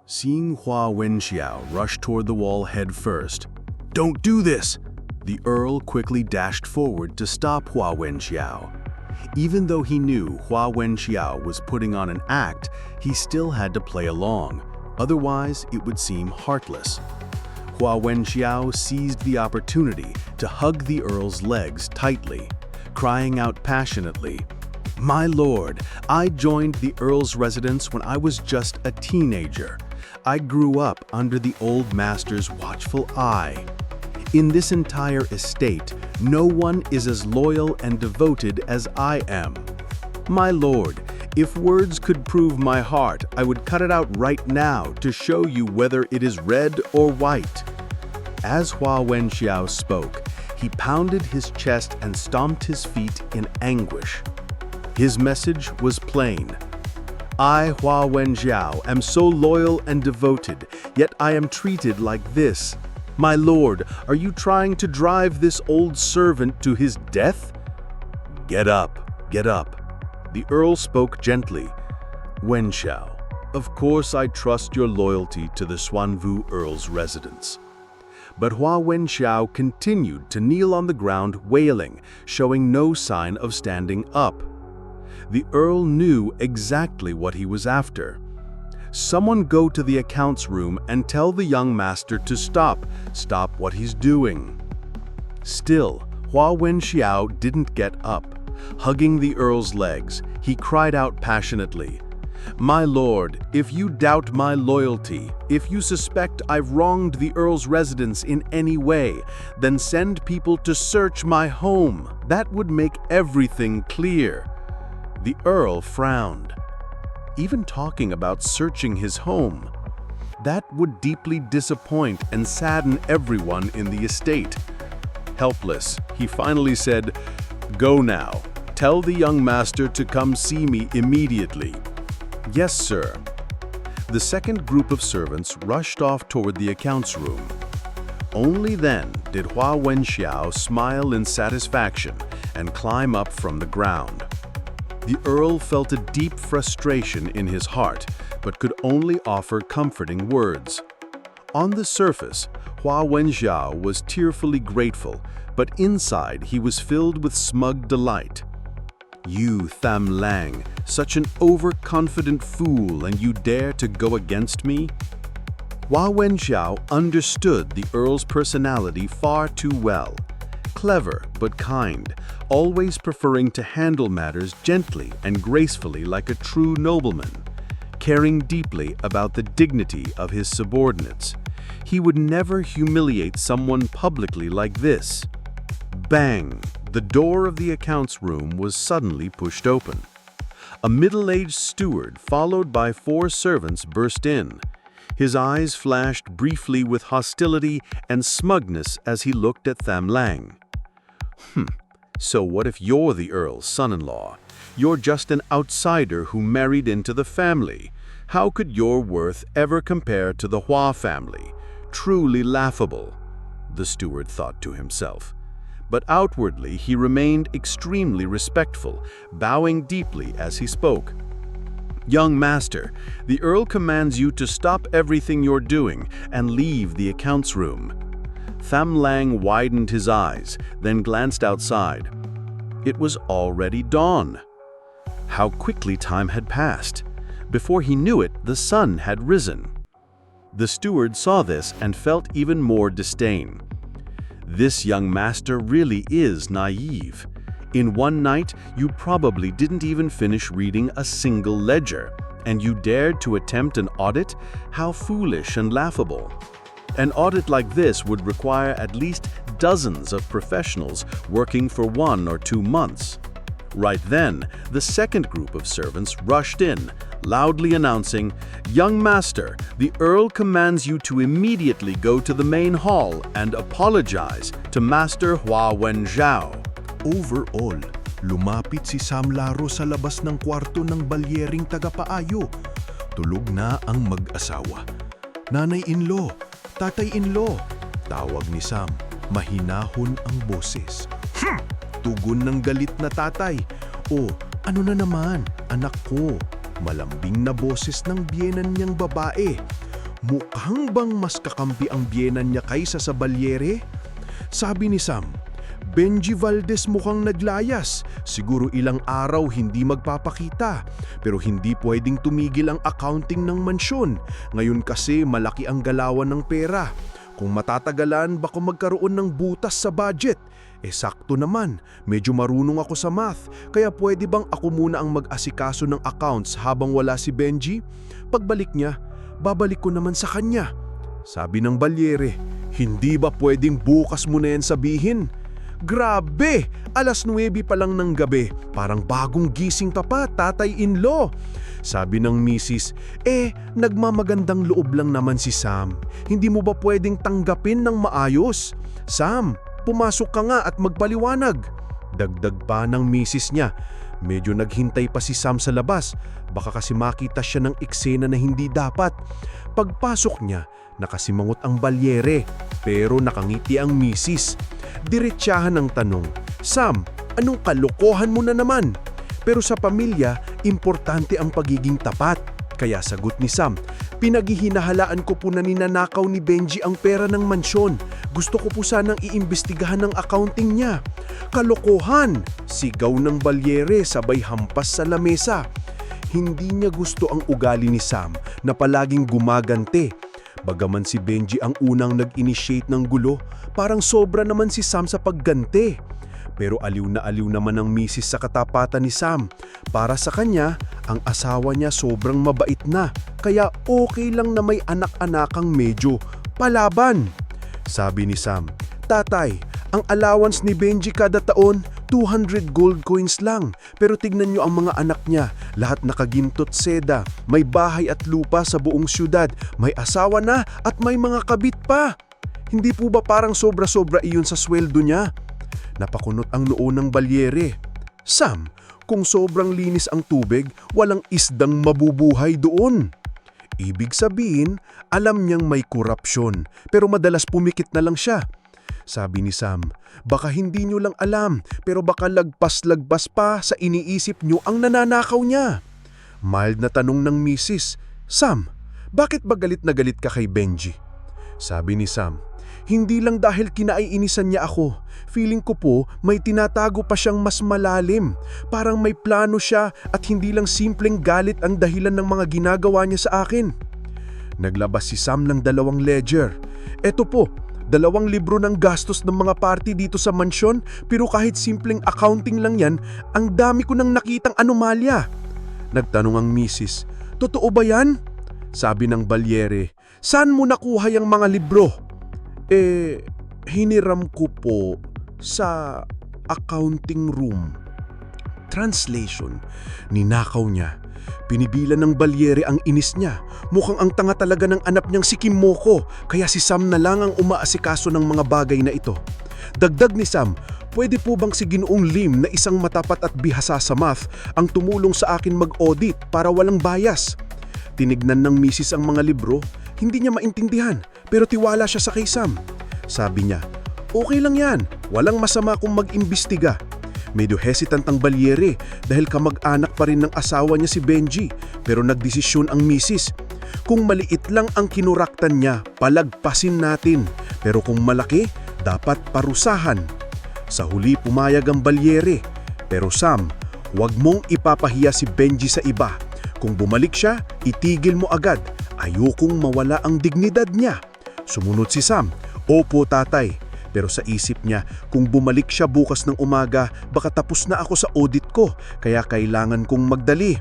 Seeing Hua Wen Chieu rush toward the wall head first, "Don't do this!" The Earl quickly dashed forward to stop Hua Wen Chieu. Even though he knew Hua Wen Chieu was putting on an act, he still had to play along, otherwise it would seem heartless. Hua Wen Chieu seized the opportunity to hug the Earl's legs tightly, crying out passionately, "My lord, I joined the Earl's residence when I was just a teenager. I grew up under the old master's watchful eye. In this entire estate, no one is as loyal and devoted as I am. My lord, if words could prove my heart, I would cut it out right now to show you whether it is red or white." As Hua Wen Chieu spoke, he pounded his chest and stomped his feet in anguish. His message was plain. "I, Hua Wen Chieu, am so loyal and devoted, yet I am treated like this. My lord, are you trying to drive this old servant to his death?" "Get up, get up." The Earl spoke gently. "Wen Chieu, of course I trust your loyalty to the Xuanwu Earl's residence." But Hua Wen Chieu continued to kneel on the ground wailing, showing no sign of standing up. The Earl knew exactly what he was after. "Someone go to the accounts room and tell the young master to stop what he's doing." Still, Hua Wen Chieu didn't get up. Hugging the Earl's legs, he cried out passionately, "My lord, if you doubt my loyalty, if you suspect I've wronged the Earl's residence in any way, then send people to search my home. That would make everything clear." The Earl frowned. Even talking about searching his home, that would deeply disappoint and sadden everyone in the estate. Helpless, he finally said, "Go now. Tell the young master to come see me immediately." "Yes, sir." The second group of servants rushed off toward the accounts room. Only then did Hua Wen Chieu smile in satisfaction and climb up from the ground. The Earl felt a deep frustration in his heart, but could only offer comforting words. On the surface, Hua Wen Chieu was tearfully grateful, but inside he was filled with smug delight. "You, Tham Lang, such an overconfident fool, and you dare to go against me?" Hua Wen Chieu understood the Earl's personality far too well. Clever but kind, always preferring to handle matters gently and gracefully like a true nobleman, caring deeply about the dignity of his subordinates. He would never humiliate someone publicly like this. Bang! The door of the accounts room was suddenly pushed open. A middle-aged steward, followed by 4 servants, burst in. His eyes flashed briefly with hostility and smugness as he looked at Tham Lang. So what if you're the Earl's son-in-law? You're just an outsider who married into the family. How could your worth ever compare to the Hua family? Truly laughable, the steward thought to himself. But outwardly he remained extremely respectful, bowing deeply as he spoke. "Young master, the Earl commands you to stop everything you're doing and leave the accounts room." Tham Lang widened his eyes, then glanced outside. It was already dawn. How quickly time had passed. Before he knew it, the sun had risen. The steward saw this and felt even more disdain. This young master really is naive. In one night, you probably didn't even finish reading a single ledger, and you dared to attempt an audit? How foolish and laughable. An audit like this would require at least dozens of professionals working for 1 or 2 months. Right then, the second group of servants rushed in, loudly announcing, "Young master, the Earl commands you to immediately go to the main hall and apologize to Master Hua Wen Chieu." Overall, lumapit si Sam Laro sa labas ng kwarto ng balyering tagapaayo. Tulog na ang mag-asawa. "Nanay-in-law, tatay-in-law," tawag ni Sam. Mahinahon ang boses. Tugon ng galit na tatay. "O, ano na naman, anak ko?" Malambing na boses ng biyenan niyang babae. Mukhang bang mas kakampi ang biyenan niya kaysa sa balyere? Sabi ni Sam, Benji Valdez mukhang naglayas. Siguro ilang araw hindi magpapakita. Pero hindi pwedeng tumigil ang accounting ng mansyon. Ngayon kasi malaki ang galawan ng pera. Kung matatagalan, baka magkaroon ng butas sa budget. Sakto naman, medyo marunong ako sa math. Kaya pwede bang ako muna ang mag-asikaso ng accounts habang wala si Benji? Pagbalik niya, babalik ko naman sa kanya. Sabi ng balyere, hindi ba pwedeng bukas mo na yan sabihin? Grabe! Alas 9 pa lang ng gabi. Parang bagong gising pa tatay-in-law. Sabi ng misis, nagmamagandang loob lang naman si Sam. Hindi mo ba pwedeng tanggapin ng maayos? Sam, pumasok ka nga at magpaliwanag. Dagdag pa ng misis niya. Medyo naghintay pa si Sam sa labas. Baka kasi makita siya ng eksena na hindi dapat. Pagpasok niya, nakasimangot ang balyere. Pero nakangiti ang misis. Diretsahan ang tanong, Sam, anong kalokohan mo na naman? Pero sa pamilya, importante ang pagiging tapat. Kaya sagot ni Sam, pinaghihinahalaan ko po na ninanakaw ni Benji ang pera ng mansyon. Gusto ko po sanang iimbestigahan ng accounting niya. Kalokohan! Sigaw ng balyere sabay hampas sa lamesa. Hindi niya gusto ang ugali ni Sam na palaging gumagante. Bagaman si Benji ang unang nag-initiate ng gulo, parang sobra naman si Sam sa paggante. Pero aliw naman ang misis sa katapatan ni Sam. Para sa kanya, ang asawa niya sobrang mabait na, kaya okay lang na may anak-anakang medyo palaban. Sabi ni Sam, Tatay, ang allowance ni Benji kada taon, 200 gold coins lang. Pero tignan niyo ang mga anak niya, lahat nakagintot seda, may bahay at lupa sa buong syudad, may asawa na at may mga kabit pa. Hindi po ba parang sobra-sobra iyon sa sweldo niya? Napakunot ang noo ng balyere. Sam, kung sobrang linis ang tubig, walang isdang mabubuhay doon. Ibig sabihin, alam niyang may korupsyon, pero madalas pumikit na lang siya. Sabi ni Sam, baka hindi niyo lang alam, pero baka lagpas-lagpas pa sa iniisip niyo ang nananakaw niya. Mild na tanong ng misis, Sam, bakit ba galit na galit ka kay Benji? Sabi ni Sam, hindi lang dahil kinaiinisan niya ako. Feeling ko po may tinatago pa siyang mas malalim. Parang may plano siya at hindi lang simpleng galit ang dahilan ng mga ginagawa niya sa akin. Naglabas si Sam ng 2 ledger. Eto po, 2 libro ng gastos ng mga party dito sa mansyon, pero kahit simpleng accounting lang yan, ang dami ko nang nakitang anomalya. Nagtanong ang misis, totoo ba yan? Sabi ng balyere, saan mo nakuha yung mga libro? Hiniram ko po sa accounting room. Translation, ninakaw niya. Pinibilan ng balyere ang inis niya. Mukhang ang tanga talaga ng anak niyang si Kimoko, kaya si Sam na lang ang umaasikaso ng mga bagay na ito. Dagdag ni Sam, pwede po bang si Ginoong Lim na isang matapat at bihasa sa math ang tumulong sa akin mag-audit para walang bias? Tinignan ng misis ang mga libro, hindi niya maintindihan, pero tiwala siya sa kay Sam. Sabi niya, okay lang yan, walang masama kung mag-imbestiga. Medyo hesitant ang balyere dahil kamag-anak pa rin ng asawa niya si Benji, pero nagdesisyon ang misis. Kung maliit lang ang kinuraktan niya, palagpasin natin. Pero kung malaki, dapat parusahan. Sa huli pumayag ang balyere. Pero Sam, huwag mong ipapahiya si Benji sa iba. Kung bumalik siya, itigil mo agad. Ayokong mawala ang dignidad niya. Sumunod si Sam, opo tatay. Pero sa isip niya, kung bumalik siya bukas ng umaga, baka tapos na ako sa audit ko, kaya kailangan kong magdali.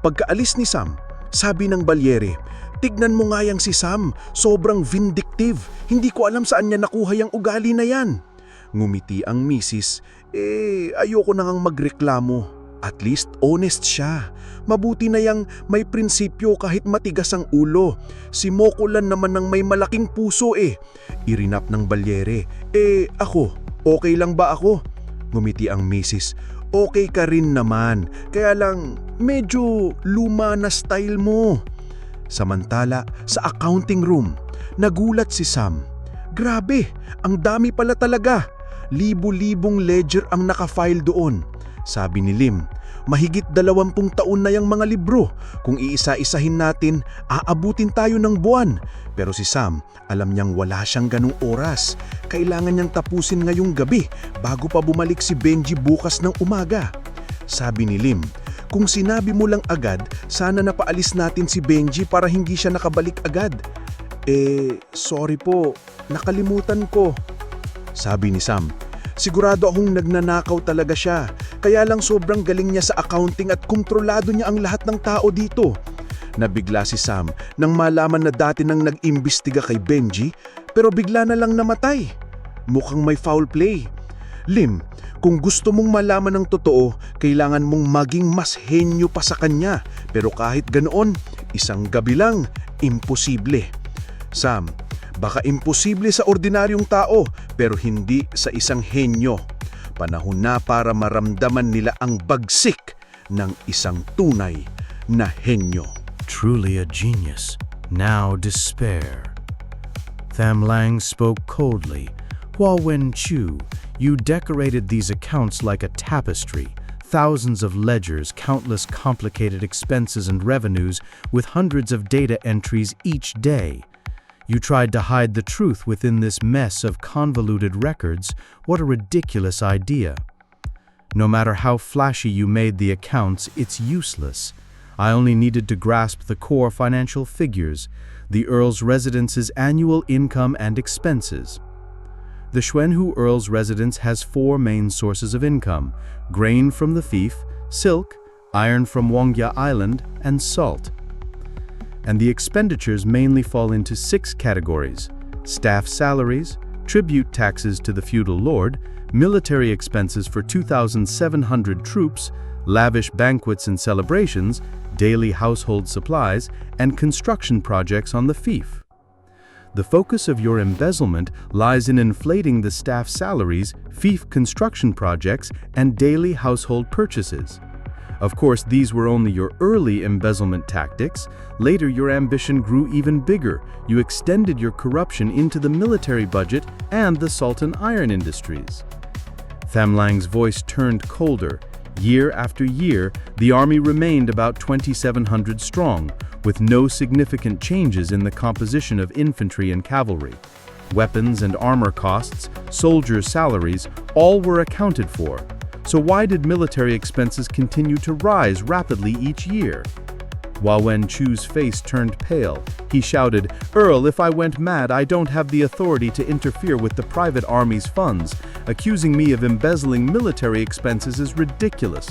Pagkaalis ni Sam, sabi ng balyere, tignan mo nga yang si Sam, sobrang vindictive. Hindi ko alam saan niya nakuha yung ugali na yan. Ngumiti ang misis, ayoko na ngang magreklamo. At least honest siya. Mabuti na yang may prinsipyo kahit matigas ang ulo. Si Mokulan naman ng may malaking puso Irinap ng balyere. Ako, okay lang ba ako? Ngumiti ang misis. Okay ka rin naman. Kaya lang medyo luma na style mo. Samantala, sa accounting room, nagulat si Sam. Grabe, ang dami pala talaga. Libo-libong ledger ang naka-file doon. Sabi ni Lim, Mahigit 20 taon na yung mga libro. Kung iisa-isahin natin, aabutin tayo ng buwan. Pero si Sam, alam niyang wala siyang ganung oras. Kailangan niyang tapusin ngayong gabi bago pa bumalik si Benji bukas ng umaga. Sabi ni Lim, kung sinabi mo lang agad, sana napaalis natin si Benji para hindi siya nakabalik agad. Sorry po, nakalimutan ko. Sabi ni Sam, sigurado akong nagnanakaw talaga siya. Kaya lang sobrang galing niya sa accounting at kontrolado niya ang lahat ng tao dito. Nabigla si Sam nang malaman na dati nang nag-imbestiga kay Benji pero bigla na lang namatay. Mukhang may foul play. Lim, kung gusto mong malaman ng totoo, kailangan mong maging mas henyo pa sa kanya. Pero kahit ganoon, isang gabi lang, imposible. Sam, baka imposible sa ordinaryong tao pero hindi sa isang henyo. Panahon na para maramdaman nila ang bagsik ng isang tunay na henyo. Truly a genius, now despair. Tham Lang spoke coldly. Hua Wen Chieu, you decorated these accounts like a tapestry. Thousands of ledgers, countless complicated expenses and revenues, with hundreds of data entries each day. You tried to hide the truth within this mess of convoluted records. What a ridiculous idea. No matter how flashy you made the accounts, it's useless. I only needed to grasp the core financial figures, the Earl's residence's annual income and expenses. The Xuanwu Earl's residence has 4 main sources of income: grain from the fief, silk, iron from Wongjia Island, and salt. And the expenditures mainly fall into 6 categories: staff salaries, tribute taxes to the feudal lord, military expenses for 2,700 troops, lavish banquets and celebrations, daily household supplies, and construction projects on the fief. The focus of your embezzlement lies in inflating the staff salaries, fief construction projects, and daily household purchases. Of course, these were only your early embezzlement tactics. Later, your ambition grew even bigger. You extended your corruption into the military budget and the salt and iron industries. Tham Lang's voice turned colder. Year after year, the army remained about 2,700 strong, with no significant changes in the composition of infantry and cavalry. Weapons and armor costs, soldiers' salaries, all were accounted for. So why did military expenses continue to rise rapidly each year? Hua Wen Chieu's face turned pale. He shouted, "Earl, if I went mad, I don't have the authority to interfere with the private army's funds. Accusing me of embezzling military expenses is ridiculous."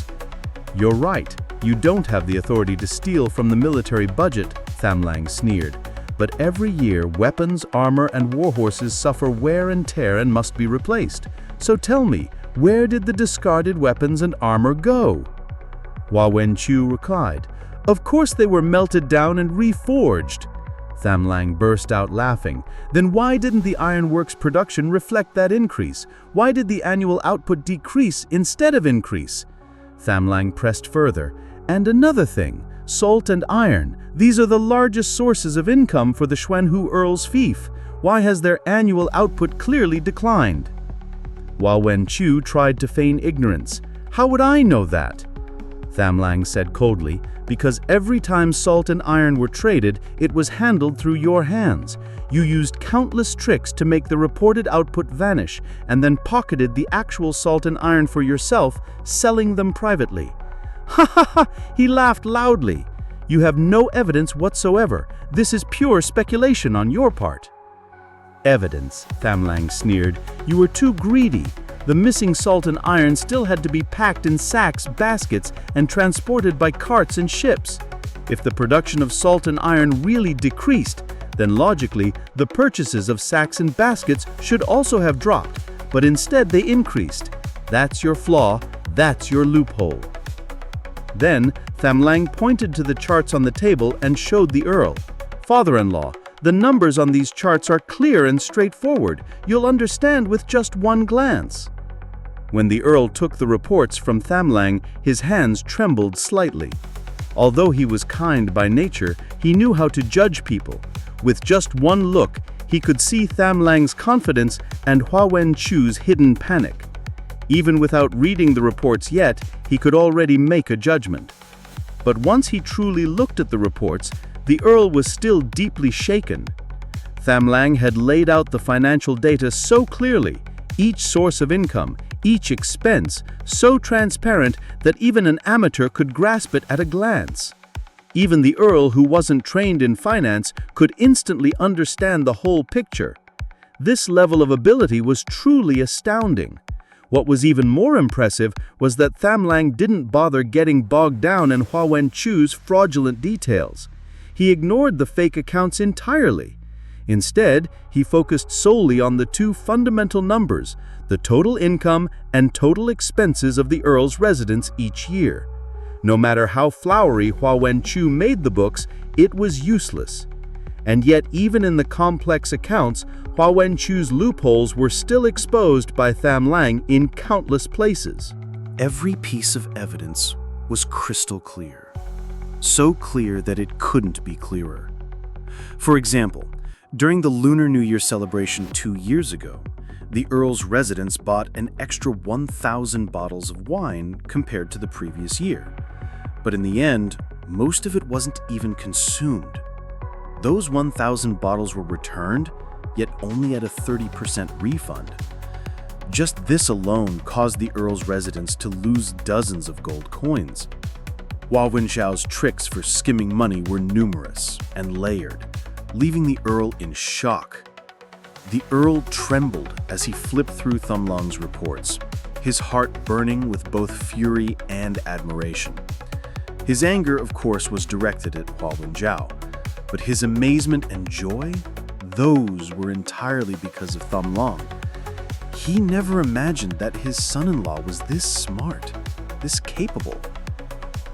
"You're right. You don't have the authority to steal from the military budget," Tham Lang sneered. "But every year, weapons, armor, and warhorses suffer wear and tear and must be replaced. So tell me, where did the discarded weapons and armor go?" Hua Wen Chieu replied, "Of course they were melted down and reforged." Tham Lang burst out laughing. "Then why didn't the ironworks production reflect that increase? Why did the annual output decrease instead of increase?" Tham Lang pressed further. "And another thing, salt and iron, these are the largest sources of income for the Xuanwu Earl's fief. Why has their annual output clearly declined?" Hua Wen Chieu tried to feign ignorance. "How would I know that?" Tham Lang said coldly, "Because every time salt and iron were traded, it was handled through your hands. You used countless tricks to make the reported output vanish, and then pocketed the actual salt and iron for yourself, selling them privately." "Ha ha ha!" He laughed loudly. "You have no evidence whatsoever. This is pure speculation on your part." "Evidence," Tham Lang sneered. "You were too greedy. The missing salt and iron still had to be packed in sacks, baskets, and transported by carts and ships. If the production of salt and iron really decreased, then logically, the purchases of sacks and baskets should also have dropped, but instead they increased. That's your flaw, that's your loophole." Then, Tham Lang pointed to the charts on the table and showed the Earl. "Father-in-law, the numbers on these charts are clear and straightforward. You'll understand with just one glance." When the Earl took the reports from Tham Lang, his hands trembled slightly. Although he was kind by nature, he knew how to judge people. With just one look, he could see Tham Lang's confidence and Hua Wen Chieu's hidden panic. Even without reading the reports yet, he could already make a judgment. But once he truly looked at the reports, the Earl was still deeply shaken. Tham Lang had laid out the financial data so clearly, each source of income, each expense, so transparent that even an amateur could grasp it at a glance. Even the Earl, who wasn't trained in finance, could instantly understand the whole picture. This level of ability was truly astounding. What was even more impressive was that Tham Lang didn't bother getting bogged down in Hua Wen Chieu's fraudulent details. He ignored the fake accounts entirely. Instead, he focused solely on the two fundamental numbers, the total income and total expenses of the Earl's residence each year. No matter how flowery Hua Wen Chieu made the books, it was useless. And yet, even in the complex accounts, Hua Wen Chieu's loopholes were still exposed by Tham Lang in countless places. Every piece of evidence was crystal clear. So clear that it couldn't be clearer. For example, during the Lunar New Year celebration 2 years ago, the Earl's residence bought an extra 1,000 bottles of wine compared to the previous year. But in the end, most of it wasn't even consumed. Those 1,000 bottles were returned, yet only at a 30% refund. Just this alone caused the Earl's residence to lose dozens of gold coins. Hua Wen Chieu's tricks for skimming money were numerous and layered, leaving the Earl in shock. The Earl trembled as he flipped through Tham Lang's reports, his heart burning with both fury and admiration. His anger, of course, was directed at Hua Wen Chieu, but his amazement and joy, those were entirely because of Tham Lang. He never imagined that his son-in-law was this smart, this capable.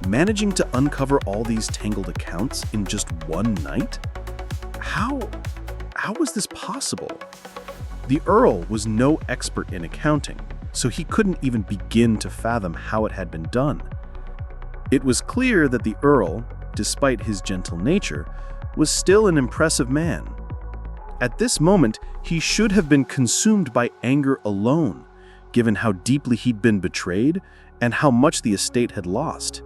Managing to uncover all these tangled accounts in just one night? How was this possible? The Earl was no expert in accounting, so he couldn't even begin to fathom how it had been done. It was clear that the Earl, despite his gentle nature, was still an impressive man. At this moment, he should have been consumed by anger alone, given how deeply he'd been betrayed and how much the estate had lost.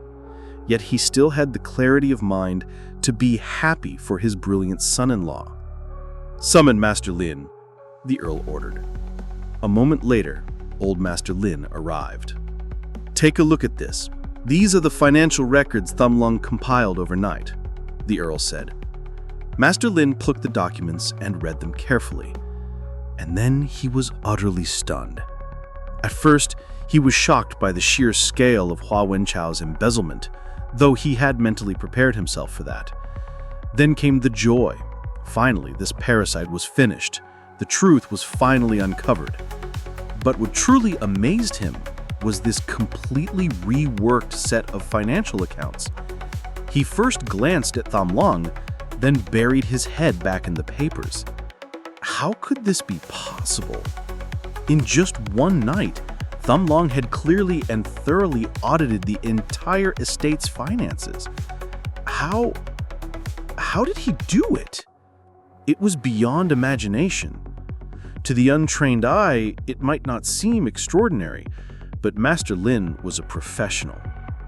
Yet he still had the clarity of mind to be happy for his brilliant son-in-law. "Summon Master Lin," the Earl ordered. A moment later, old Master Lin arrived. "Take a look at this. These are the financial records Tham Lang compiled overnight," the Earl said. Master Lin plucked the documents and read them carefully. And then he was utterly stunned. At first, he was shocked by the sheer scale of Hua Wen Chieu's embezzlement, though he had mentally prepared himself for that. Then came the joy. Finally, this parasite was finished. The truth was finally uncovered. But what truly amazed him was this completely reworked set of financial accounts. He first glanced at Tham Lang, then buried his head back in the papers. How could this be possible? In just one night, Tham Lang had clearly and thoroughly audited the entire estate's finances. How did he do it? It was beyond imagination. To the untrained eye, it might not seem extraordinary, but Master Lin was a professional.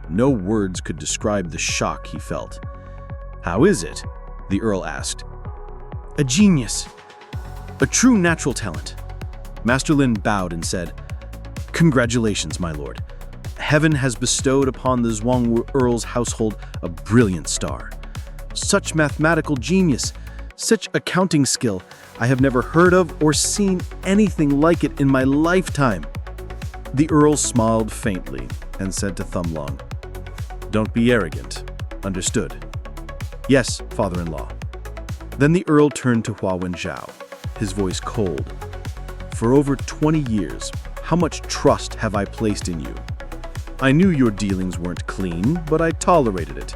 No words could describe the shock he felt. "How is it?" the Earl asked. "A genius. A true natural talent." Master Lin bowed and said, "Congratulations, my lord. Heaven has bestowed upon the Xuanwu Earl's household a brilliant star. Such mathematical genius, such accounting skill, I have never heard of or seen anything like it in my lifetime." The Earl smiled faintly and said to Tham Lang, "Don't be arrogant. Understood?" "Yes, father-in-law." Then the Earl turned to Hua Wen Chieu, his voice cold. "For over 20 years, how much trust have I placed in you? I knew your dealings weren't clean, but I tolerated it.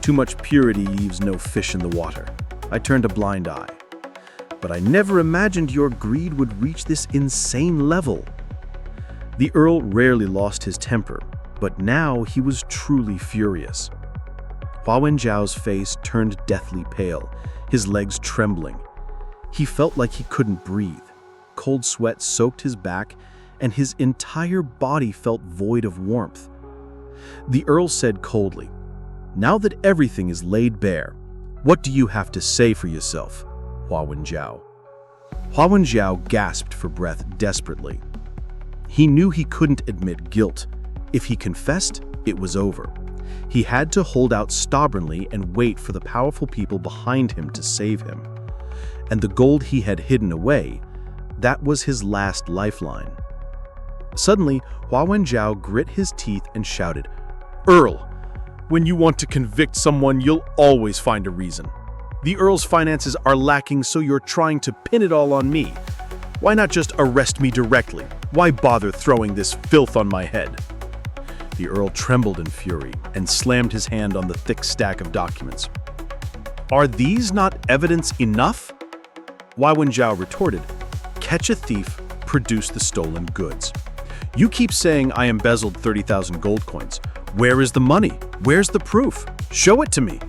Too much purity leaves no fish in the water. I turned a blind eye. But I never imagined your greed would reach this insane level." The Earl rarely lost his temper, but now he was truly furious. Hua Wen Chieu's face turned deathly pale, his legs trembling. He felt like he couldn't breathe. Cold sweat soaked his back, and his entire body felt void of warmth. The Earl said coldly, "Now that everything is laid bare, what do you have to say for yourself, Hua Wen Chieu?" Hua Wen Chieu gasped for breath desperately. He knew he couldn't admit guilt. If he confessed, it was over. He had to hold out stubbornly and wait for the powerful people behind him to save him. And the gold he had hidden away, that was his last lifeline. Suddenly, Hua Wen Chieu grit his teeth and shouted, "Earl, when you want to convict someone, you'll always find a reason. The Earl's finances are lacking, so you're trying to pin it all on me. Why not just arrest me directly? Why bother throwing this filth on my head?" The Earl trembled in fury and slammed his hand on the thick stack of documents. "Are these not evidence enough?" Hua Wen Chieu retorted, "Catch a thief, produce the stolen goods. You keep saying I embezzled 30,000 gold coins. Where is the money? Where's the proof? Show it to me.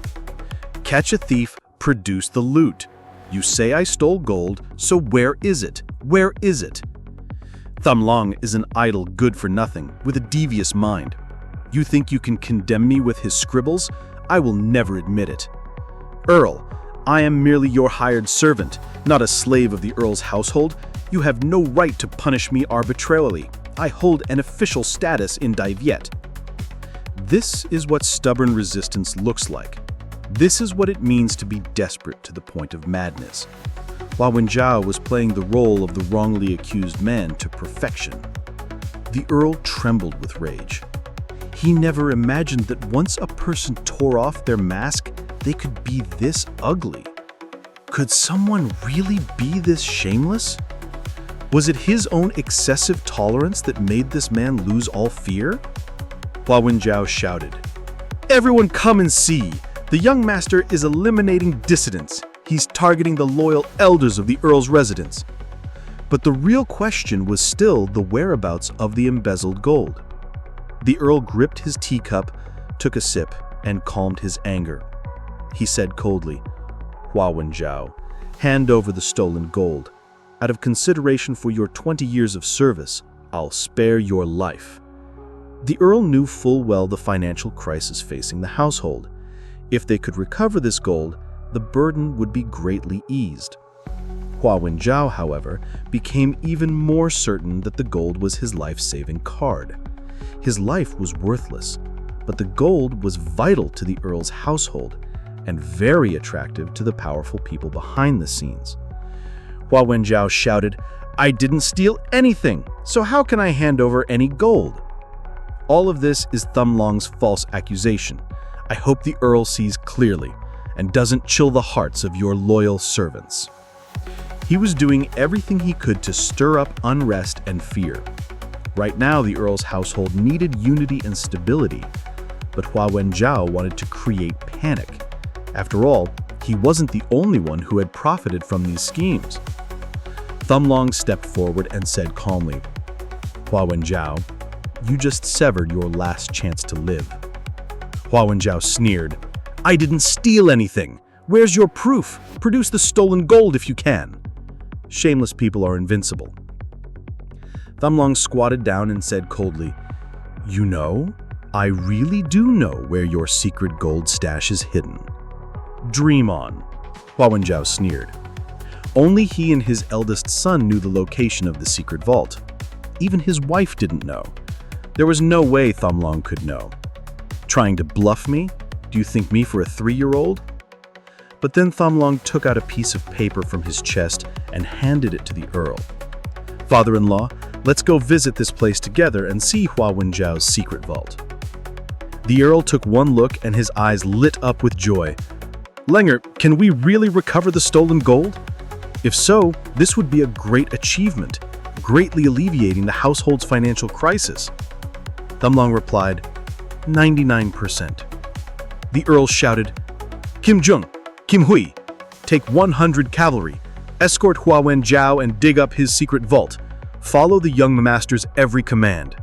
Catch a thief, produce the loot. You say I stole gold, so where is it? Where is it?" Tham Lang is an idle good-for-nothing with a devious mind. You think you can condemn me with his scribbles? I will never admit it. Earl, I am merely your hired servant, not a slave of the Earl's household. You have no right to punish me arbitrarily. I hold an official status in Dai Viet. This is what stubborn resistance looks like. This is what it means to be desperate to the point of madness. Hua Wen Chieu was playing the role of the wrongly accused man to perfection. The Earl trembled with rage. He never imagined that once a person tore off their mask, they could be this ugly. Could someone really be this shameless? Was it his own excessive tolerance that made this man lose all fear? Hua Wen Chieu shouted, "Everyone come and see! The young master is eliminating dissidents. He's targeting the loyal elders of the Earl's residence." But the real question was still the whereabouts of the embezzled gold. The Earl gripped his teacup, took a sip, and calmed his anger. He said coldly, "Hua Wen Chieu, hand over the stolen gold. Out of consideration for your 20 years of service, I'll spare your life." The Earl knew full well the financial crisis facing the household. If they could recover this gold, the burden would be greatly eased. Hua Wen Chieu, however, became even more certain that the gold was his life-saving card. His life was worthless, but the gold was vital to the Earl's household and very attractive to the powerful people behind the scenes. Hua Wen Chieu shouted, "I didn't steal anything, so how can I hand over any gold?" All of this is Tham Lang's false accusation. I hope the Earl sees clearly and doesn't chill the hearts of your loyal servants. He was doing everything he could to stir up unrest and fear. Right now, the Earl's household needed unity and stability, but Hua Wen Chieu wanted to create panic. After all, he wasn't the only one who had profited from these schemes. Tham Lang stepped forward and said calmly, "Hua Wen Chieu, you just severed your last chance to live." Hua Wen Chieu sneered, "I didn't steal anything. Where's your proof? Produce the stolen gold if you can." Shameless people are invincible. Tham Lang squatted down and said coldly, "You know, I really do know where your secret gold stash is hidden." "Dream on," Hua Wen Chieu sneered. Only he and his eldest son knew the location of the secret vault. Even his wife didn't know. There was no way Tham Lang could know. Trying to bluff me? Do you think me for a 3-year-old? But then Tham Lang took out a piece of paper from his chest and handed it to the Earl. "Father-in-law, let's go visit this place together and see Hua Wen Chieu's secret vault." The Earl took one look and his eyes lit up with joy. "Langer, can we really recover the stolen gold? If so, this would be a great achievement, greatly alleviating the household's financial crisis." Tham Lang replied, 99%. The Earl shouted, "Kim Jung, Kim Hui, take 100 cavalry, escort Hua Wen Chieu and dig up his secret vault. Follow the young master's every command."